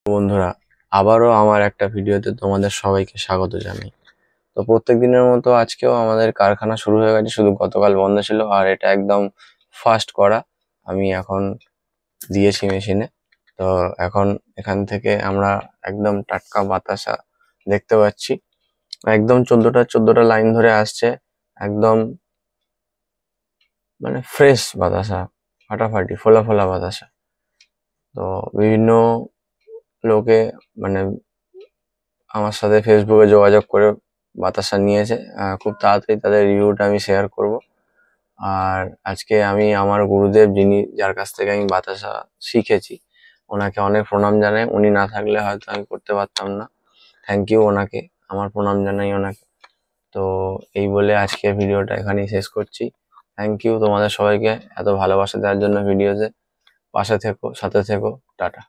বন্ধুরা, আবারও আমার একটা ভিডিওতে তোমাদের সবাইকে স্বাগত জানাই। তো প্রত্যেক দিনের মতো আজকেও আমাদের কারখানা শুরু হয়ে গেছে, শুধু গতকাল বন্ধ ছিল। আর এটা একদম ফাস্ট করা, আমি এখন দিয়েছি মেশিনে। তো এখন এখান থেকে আমরা একদম টাটকা বাতাসা দেখতে পাচ্ছি। একদম চোদ্দটা লাইন ধরে আসছে, একদম মানে ফ্রেশ বাতাসা, ফাটাফাটি ফোলা ফোলা বাতাসা। তো বিভিন্ন লোকে মানে আমার সাথে ফেসবুকে যোগাযোগ করে বাতাসা নিয়েছে। খুব তাড়াতাড়ি তাদের রিভিউটা আমি শেয়ার করব। আর আজকে আমি আমার গুরুদেব, যার কাছ থেকে আমি বাতাসা শিখেছি, ওনাকে অনেক প্রণাম জানাই। উনি না থাকলে হয়তো আমি করতে পারতাম না। থ্যাংক ইউ ওনাকে, আমার প্রণাম জানাই ওনাকে। তো এই বলে আজকে ভিডিওটা এখানেই শেষ করছি। থ্যাংক ইউ তোমাদের সবাইকে এত ভালোবাসা দেওয়ার জন্য। ভিডিওতে পাশে থেকো, সাথে থেকো। টাটা।